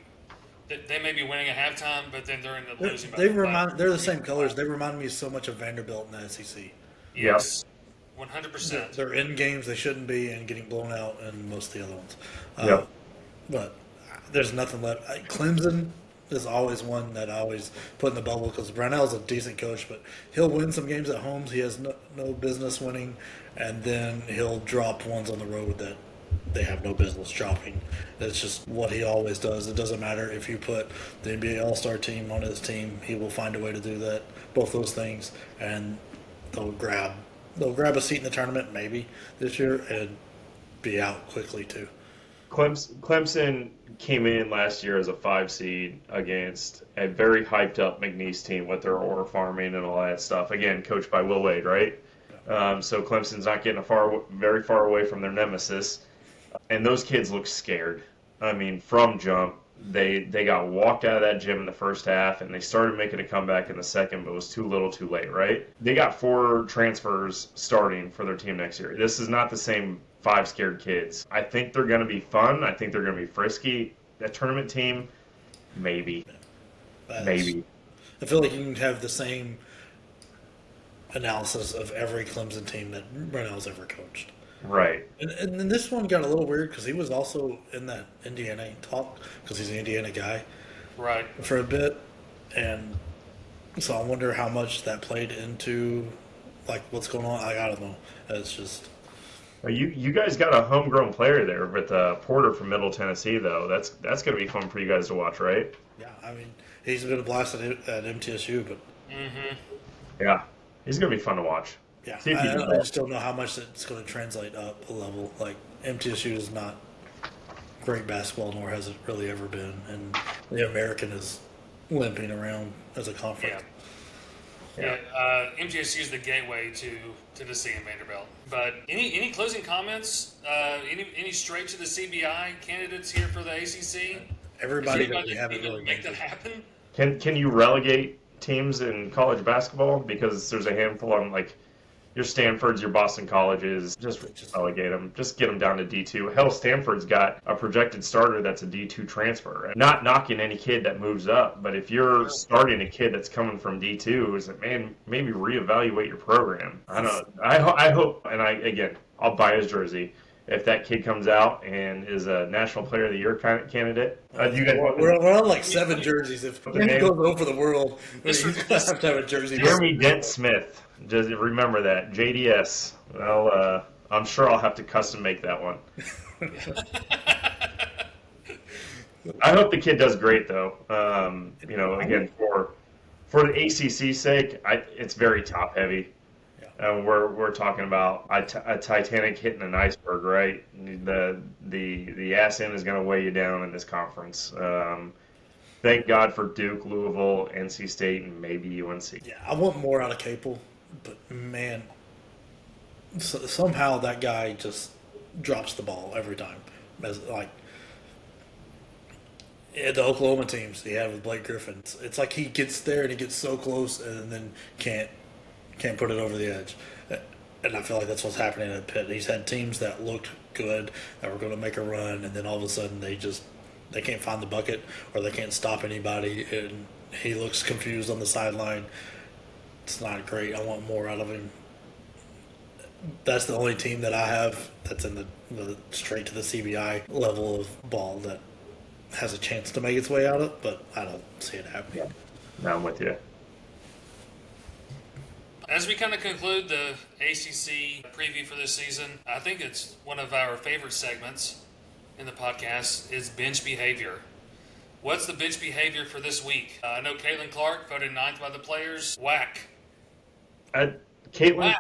They may be winning at halftime, but then they're in the losing. They're the same colors. They remind me so much of Vanderbilt in the SEC. Yes, 100%. They're in games they shouldn't be and getting blown out in most of the other ones. Yep. But there's nothing left. Clemson is always one that I always put in the bubble because Brownell's a decent coach, but he'll win some games at home he has no business winning, and then he'll drop ones on the road that they have no business dropping. That's just what he always does. It doesn't matter if you put the NBA All-Star team on his team, he will find a way to do that, both those things, and they'll grab a seat in the tournament maybe this year and be out quickly too. Clemson came in last year as a 5 seed against a very hyped up McNeese team with their ore farming and all that stuff. Again, coached by Will Wade, right? So Clemson's not getting very far away from their nemesis. And those kids look scared. I mean, from jump, they got walked out of that gym in the first half, and they started making a comeback in the second, but it was too little too late, right? They got 4 transfers starting for their team next year. This is not the same 5 scared kids. I think they're going to be fun. I think they're going to be frisky. That tournament team, maybe. Maybe. I feel like you can have the same analysis of every Clemson team that Brunell's ever coached. Right. And this one got a little weird because he was also in that Indiana talk because he's an Indiana guy. Right. For a bit. And so I wonder how much that played into like what's going on. I don't know. It's just... You guys got a homegrown player there with Porter from Middle Tennessee, though. That's going to be fun for you guys to watch, right? Yeah, I mean, he's been a blast at MTSU, but... Mm-hmm. Yeah, he's going to be fun to watch. Yeah, I just don't know how much it's going to translate up a level. Like, MTSU is not great basketball, nor has it really ever been. And the American is limping around as a conference. Yeah, MTSU is the gateway to Tennessee and Vanderbilt. But any closing comments? Any straight to the CBI candidates here for the ACC? Everybody that we Is haven't anybody really make that mentioned. happen? Can you relegate teams in college basketball? Because there's a handful on like your Stanfords, your Boston Colleges. Just relegate them. Just get them down to D2. Hell, Stanford's got a projected starter that's a D2 transfer. Not knocking any kid that moves up, but if you're starting a kid that's coming from D2, is it, man, maybe reevaluate your program. I don't. I hope, and again, I'll buy his jersey. If that kid comes out and is a National Player of the Year candidate, you guys We're on like 7 jerseys. If he goes over the world, he's going to have a jersey. Jeremy Dent Smith. Just remember that. JDS. Well, I'm sure I'll have to custom make that one. I hope the kid does great, though. Again, for the ACC's sake, it's very top heavy. We're talking about a Titanic hitting an iceberg, right? The ass end is going to weigh you down in this conference. Thank God for Duke, Louisville, NC State, and maybe UNC. Yeah, I want more out of Capel, but man, somehow that guy just drops the ball every time. The Oklahoma teams he had with Blake Griffin, it's like he gets there and he gets so close and then can't put it over the edge. And I feel like that's what's happening at Pitt. He's had teams that looked good, that were going to make a run, and then all of a sudden they can't find the bucket or they can't stop anybody, and he looks confused on the sideline. It's not great. I want more out of him. That's the only team that I have that's in the straight to the CBI level of ball that has a chance to make its way out of it, but I don't see it happening. No, I'm with you. As we kind of conclude the ACC preview for this season, I think it's one of our favorite segments in the podcast is bench behavior. What's the bench behavior for this week? I know Caitlin Clark voted 9th by the players. Whack. Caitlin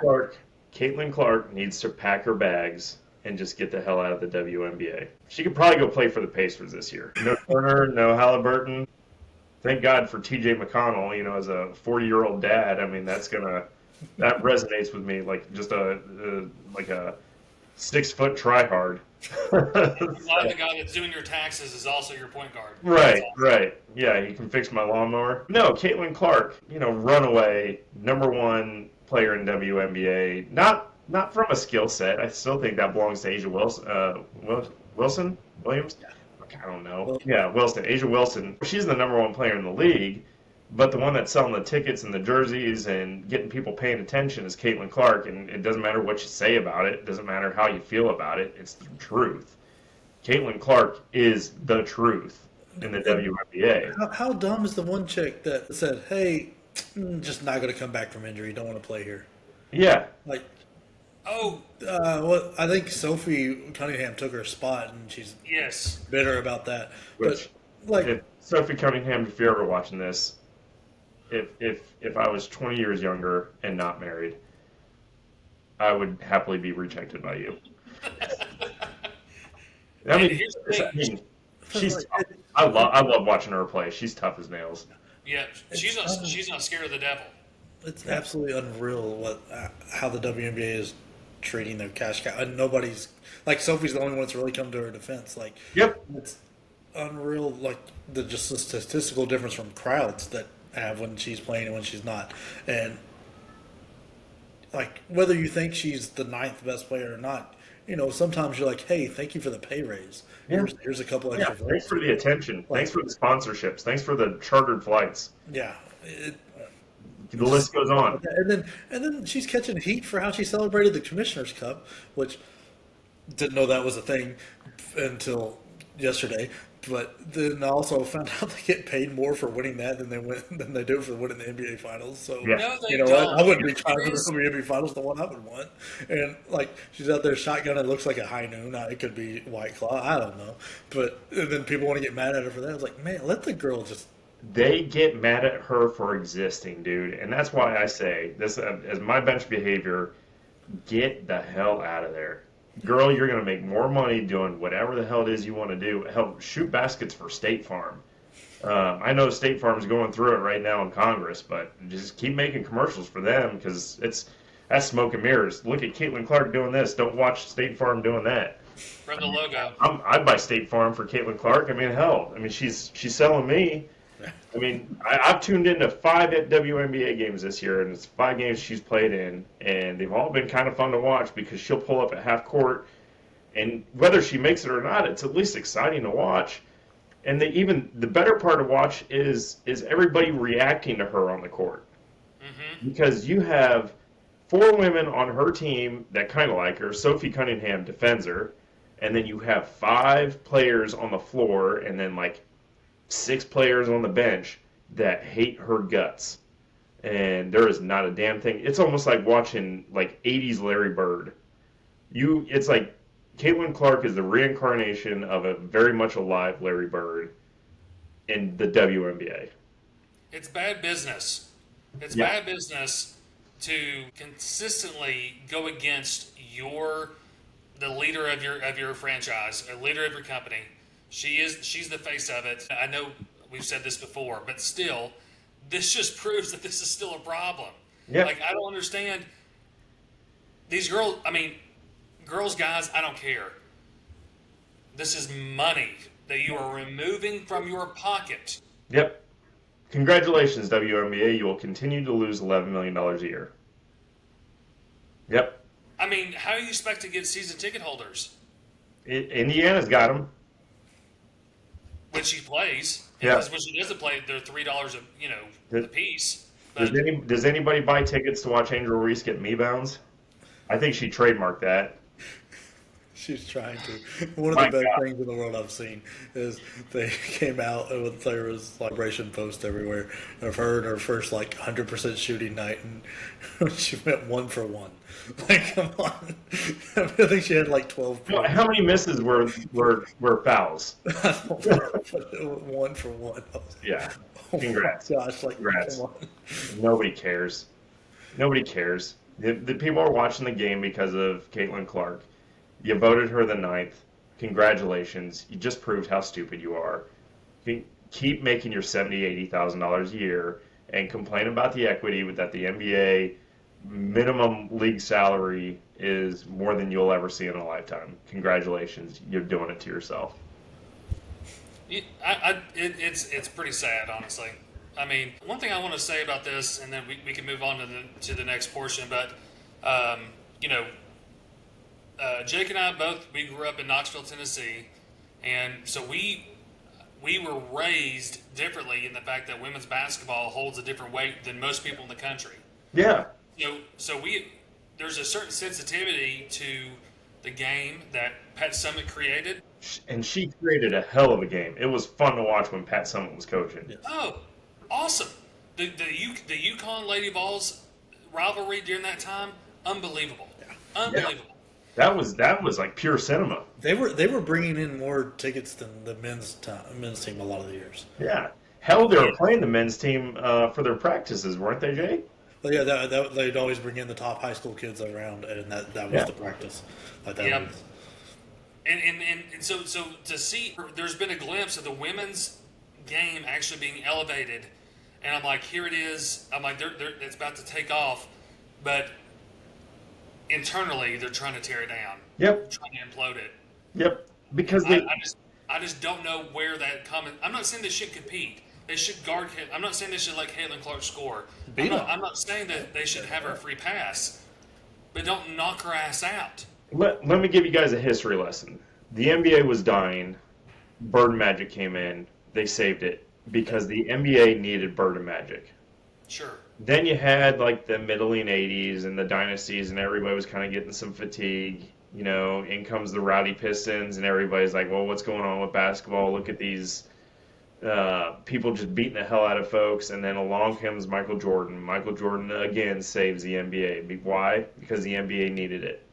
Clark needs to pack her bags and just get the hell out of the WNBA. She could probably go play for the Pacers this year. No Turner, no Halliburton. Thank God for TJ McConnell, as a 40-year-old dad. I mean, that resonates with me like just a 6-foot tryhard. The guy that's doing your taxes is also your point guard. Right. Yeah, he can fix my lawnmower. No, Caitlin Clark, runaway, number 1 player in WNBA. Not from a skill set. I still think that belongs to Asia Wilson? Williams? I don't know. Yeah, Wilson. Asia Wilson. She's the number 1 player in the league, but the one that's selling the tickets and the jerseys and getting people paying attention is Caitlin Clark, and it doesn't matter what you say about it. It doesn't matter how you feel about it. It's the truth. Caitlin Clark is the truth in the WNBA. How dumb is the one chick that said, hey, just not going to come back from injury, don't want to play here? Yeah. I think Sophie Cunningham took her spot, and she's bitter about that. If Sophie Cunningham, if you're ever watching this, if I was 20 years younger and not married, I would happily be rejected by you. She's tough. I love watching her play. She's tough as nails. Yeah, she's not scared of the devil. It's absolutely unreal how the WNBA is treating their cash cow. And nobody's Sophie's the only one that's really come to her defense. It's unreal. The statistical difference from crowds that have when she's playing and when she's not, and whether you think she's the 9th best player or not, sometimes you're like, hey, thank you for the pay raise. Here's a couple extra. Thanks for the attention. Thanks for the sponsorships. Thanks for the chartered flights. Yeah. The list goes on. And then she's catching heat for how she celebrated the Commissioner's Cup, which didn't know that was a thing until yesterday. But then I also found out they get paid more for winning that than they do for winning the NBA Finals. So No, what? I wouldn't be trying for the NBA Finals, the one I would want. And she's out there shotgun. It looks like a high noon. Now it could be White Claw. I don't know. And then people want to get mad at her for that. I was like, man, let the girl just. They get mad at her for existing, dude. And that's why I say this as my bench behavior, get the hell out of there. Girl, you're going to make more money doing whatever the hell it is you want to do. Hell, shoot baskets for State Farm. I know State Farm's going through it right now in Congress, but just keep making commercials for them because that's smoke and mirrors. Look at Caitlin Clark doing this. Don't watch State Farm doing that. From the logo. I'd buy State Farm for Caitlin Clark. I mean, hell, I mean she's selling me. I mean, I've tuned into 5 WNBA games this year, and it's 5 games she's played in, and they've all been kind of fun to watch because she'll pull up at half court, and whether she makes it or not, it's at least exciting to watch. And the better part to watch is everybody reacting to her on the court, because you have 4 women on her team that kind of like her. Sophie Cunningham defends her, and then you have 5 players on the floor, and then like 6 players on the bench that hate her guts. And there is not a damn thing. It's almost like watching like 80s Larry Bird. It's like Caitlin Clark is the reincarnation of a very much alive Larry Bird in the WNBA. It's bad business. It's Yeah. bad business to consistently go against the leader of your franchise, a leader of your company. She's the face of it. I know we've said this before, but still, this just proves that this is still a problem. Yeah. Like, I don't understand these girls. I mean, girls, guys, I don't care. This is money that you are removing from your pocket. Yep. Congratulations, WNBA. You will continue to lose $11 million a year. Yep. I mean, how do you expect to get season ticket holders Indiana's got them. when she plays? Yeah. Because when she doesn't play, they're $3 a piece. But Does anybody buy tickets to watch Angel Reese get me bounds? I think she trademarked that. She's trying to. One of My the best God. things in the world I've seen is they came out and there was celebration posts everywhere of her and her first 100% shooting night, and she went 1 for 1. Like, come on! I think she had 12 points. How many misses were fouls? I don't know, but it was 1 for 1. Yeah. Oh my Congrats. gosh! Congrats. Come on. Nobody cares. Nobody cares. The people are watching the game because of Caitlin Clark. You voted her the 9th. Congratulations. You just proved how stupid you are. Keep making your $70,000, $80,000 a year and complain about the equity that the NBA minimum league salary is more than you'll ever see in a lifetime. Congratulations. You're doing it to yourself. It's pretty sad, honestly. I mean, one thing I want to say about this, and then we can move on to the next portion, but, Jake and I we grew up in Knoxville, Tennessee, and so we were raised differently in the fact that women's basketball holds a different weight than most people in the country. Yeah. So there's a certain sensitivity to the game that Pat Summitt created. And she created a hell of a game. It was fun to watch when Pat Summitt was coaching. Yes. Oh, awesome! The UConn Lady Vols rivalry during that time, unbelievable, unbelievable. That was like pure cinema. They were bringing in more tickets than the men's team a lot of the years. Yeah. Hell, they were playing the men's team for their practices, weren't they, Jay? Well, yeah, they'd always bring in the top high school kids around, and that was the practice. Yeah. And so to see, there's been a glimpse of the women's game actually being elevated, and I'm like, here it is. I'm like, it's about to take off, but internally they're trying to tear it down. Yep. Trying to implode it. Yep. Because I just don't know where that comment. I'm not saying they should compete. They should guard. I'm not saying they should let Caitlin Clark score. I'm not saying that they should have her a free pass, but don't knock her ass out. Let me give you guys a history lesson. The NBA was dying. Bird and Magic came in. They saved it because the NBA needed Bird and Magic. Sure. Then you had the middling 80s and the dynasties, and everybody was kind of getting some fatigue. In comes the Rowdy Pistons, and everybody's like, well, what's going on with basketball? Look at these people just beating the hell out of folks. And then along comes Michael Jordan. Michael Jordan, again, saves the NBA. Why? Because the NBA needed it.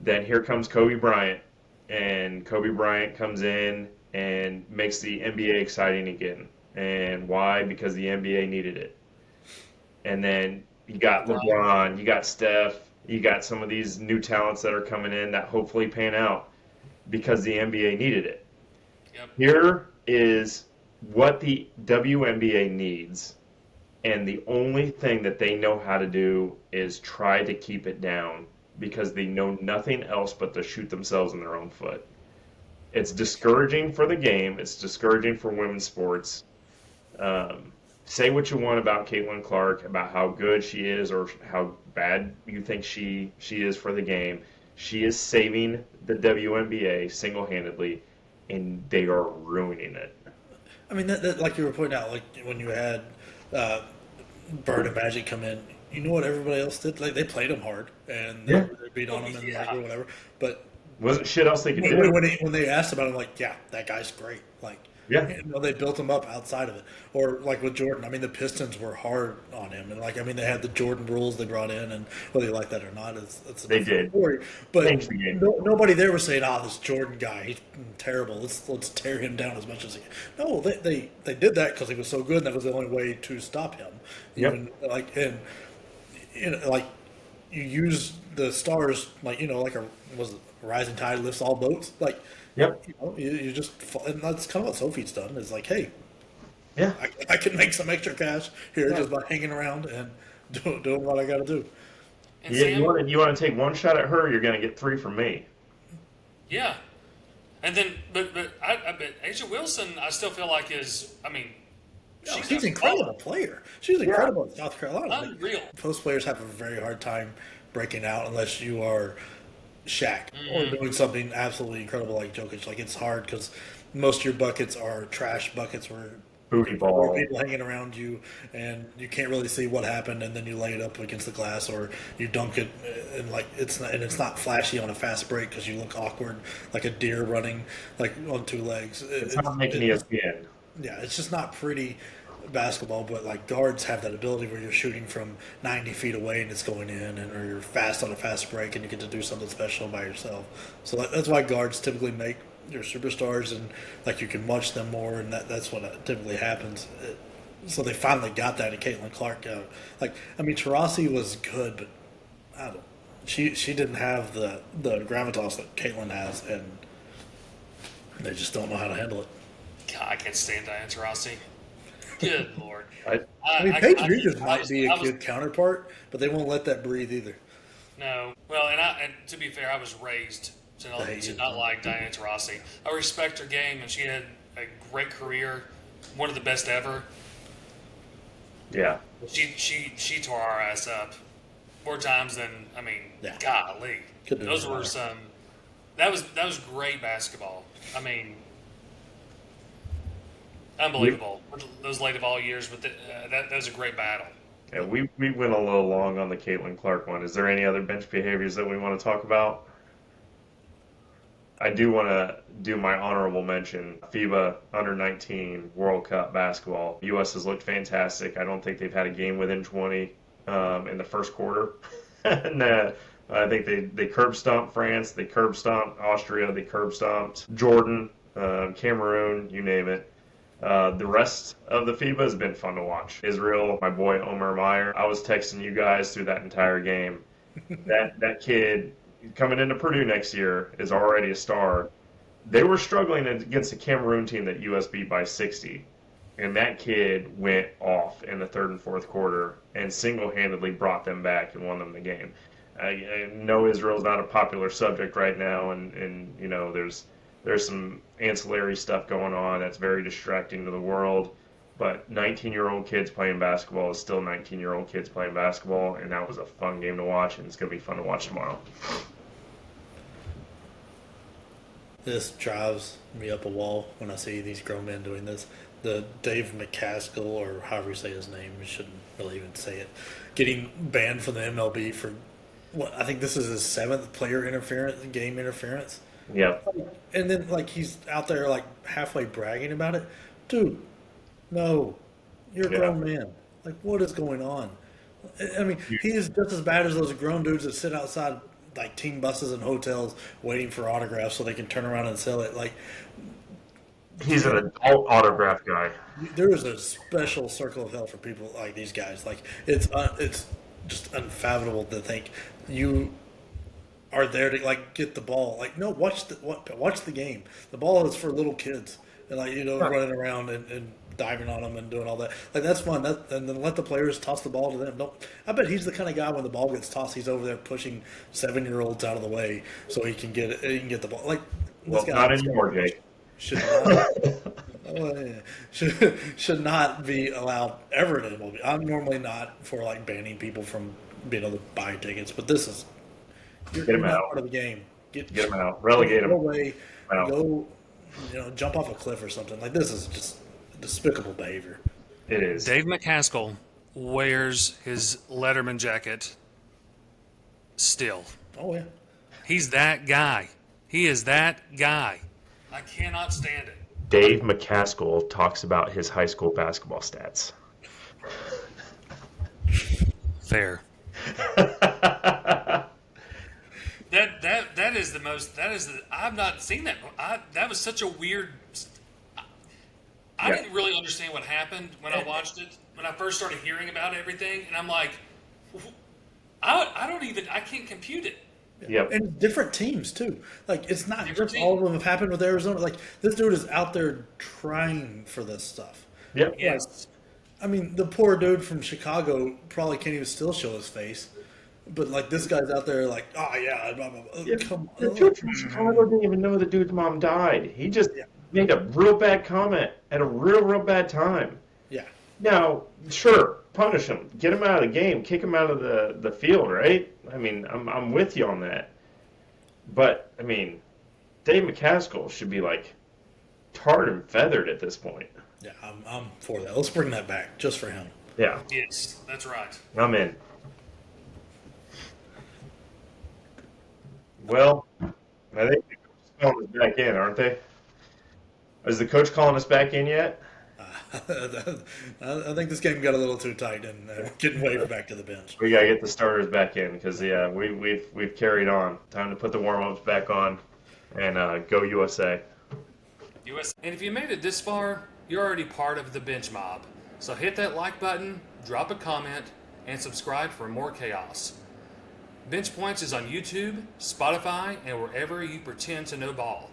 Then here comes Kobe Bryant, and Kobe Bryant comes in and makes the NBA exciting again. And why? Because the NBA needed it. And then you got LeBron, you got Steph, you got some of these new talents that are coming in that hopefully pan out because the NBA needed it. Yep. Here is what the WNBA needs, and the only thing that they know how to do is try to keep it down because they know nothing else but to shoot themselves in their own foot. It's discouraging for the game. It's discouraging for women's sports. Um, Say what you want about Caitlin Clark, about how good she is or how bad you think she is for the game. She is saving the WNBA single-handedly, and they are ruining it. I mean, that like you were pointing out, like when you had uh, Bird and Magic come in, you know what everybody else did? Like they played them hard and Yeah. they beat on them and like Yeah. or whatever. But Wasn't shit else they could when, do. when they asked about him, like, yeah, that guy's great. Like, Yeah. you know, they built him up outside of it. Or like with Jordan, I mean, the Pistons were hard on him, and like, I mean, they had the Jordan rules they brought in, and whether you like that or not, it's a They different did. story. But Changed the game. nobody there was saying, "Ah, this Jordan guy, he's terrible. Let's tear him down as much as he can." No, they did that because he was so good, and that was the only way to stop him. Yep. Even like and you know, like you use the stars, like you know, like a was it rising tide lifts all boats, like. Yep. You know, you just and that's kind of what Sophie's done. Is like, hey, Yeah. I can make some extra cash here just by hanging around and doing what I got to do. And Yeah, Sam, you want to take one shot at her, you're going to get three from me. yeah. And then, but Asia Wilson, I still feel like I mean, She's an incredible player. She's incredible in South Carolina. Like, unreal. post players have a very hard time breaking out unless you are Shaq or Mm-hmm. doing something absolutely incredible like Jokic. Like it's hard because most of your buckets are trash buckets where Booty where ball. people hanging around you and you can't really see what happened, and then you lay it up against the glass or you dunk it, and like it's not flashy on a fast break because you look awkward like a deer running like on two legs. It's not making ESPN. Yeah, it's just not pretty basketball, but like guards have that ability where you're shooting from 90 feet away and it's going in, and or you're fast on a fast break and you get to do something special by yourself. So that's why guards typically make your superstars, and like you can watch them more, and that's what typically happens. So they finally got that in Caitlin Clark. Like I mean, Taurasi was good, but I don't. She didn't have the gravitas that Caitlin has, and they just don't know how to handle it. God, I can't stand Diane Taurasi. Good Lord. I mean, Paige Reeves I might was- be I a was- good counterpart, but they won't let that breathe either. No. Well, and to be fair, I was raised to not like Diane Taurasi. I respect her game, and she had a great career, one of the best ever. Yeah. She tore our ass up more times than Yeah. golly. Could do Those it. were some. That was great basketball. I mean, unbelievable. Those late of all years, but that was a great battle. Yeah, we went a little long on the Caitlin Clark one. Is there any other bench behaviors that we want to talk about? I do want to do my honorable mention. FIBA Under-19 World Cup basketball. U.S. has looked fantastic. I don't think they've had a game within 20 in the first quarter. And I think they curb stomped France. They curb stomped Austria. They curb stomped Jordan, Cameroon, you name it. The rest of the FIBA has been fun to watch. Israel, my boy Omer Meyer. I was texting you guys through that entire game. That kid coming into Purdue next year is already a star. They were struggling against a Cameroon team that US beat by 60. And that kid went off in the third and fourth quarter and single-handedly brought them back and won them the game. I know Israel's not a popular subject right now, and you know there's some ancillary stuff going on that's very distracting to the world. But 19-year-old kids playing basketball is still 19-year-old kids playing basketball, and that was a fun game to watch, and it's going to be fun to watch tomorrow. This drives me up a wall when I see these grown men doing this. The Dave McCaskill, or however you say his name, you shouldn't really even say it, getting banned from the MLB for what I think this is his 7th player interference, game interference. Yeah. And then like he's out there like halfway bragging about it. Dude, no. You're a Yeah. grown man. Like what is going on? I mean, he is just as bad as those grown dudes that sit outside like team buses and hotels waiting for autographs so they can turn around and sell it. Like He's an adult autograph guy. there is a special circle of hell for people like these guys. Like it's just unfathomable to think you are there to like get the ball. Like no, watch the game. The ball is for little kids. and running around and diving on them and doing all that. Like that's fun. And then let the players toss the ball to them. Don't. I bet he's the kind of guy when the ball gets tossed, he's over there pushing 7-year-olds out of the way so he can get it. He can get the ball. Like well, not anymore, Jake. Should not, should not be allowed ever in MLB. I'm normally not for like banning people from being able to buy tickets, but this is get them out part of the game. Get them out. Relegate them. Go away. Go. Jump off a cliff or something. Like this is just despicable behavior. It is. Dave McCaskill wears his Letterman jacket still. Oh yeah. He's that guy. He is that guy. I cannot stand it. Dave McCaskill talks about his high school basketball stats. Fair. That is the most. That is the. I've not seen that. That was such a weird. I didn't really understand what happened when I watched it. When I first started hearing about everything, and I'm like, I can't compute it. Yep. And different teams too. Like it's not just all of them have happened with Arizona. Like this dude is out there trying for this stuff. Yep. Yes. I mean, the poor dude from Chicago probably can't even still show his face. But like this guy's out there like, oh yeah, blah, blah, blah. Yeah, Come the on. dude from Chicago didn't even know the dude's mom died. He just made a real bad comment at a real bad time. Yeah. Now, sure, punish him, get him out of the game, kick him out of the field, right? I mean, I'm with you on that. But I mean, Dave McCaskill should be like tarred and feathered at this point. Yeah, I'm for that. Let's bring that back just for him. Yeah. Yes, that's right. I'm in. Well, I think the coach is calling us back in, aren't they? Is the coach calling us back in yet? I think this game got a little too tight and getting waved back to the bench. We gotta get the starters back in because we've carried on. Time to put the warm ups back on and go USA. And if you made it this far, you're already part of the bench mob. So hit that like button, drop a comment, and subscribe for more chaos. Bench Points is on YouTube, Spotify, and wherever you pretend to know ball.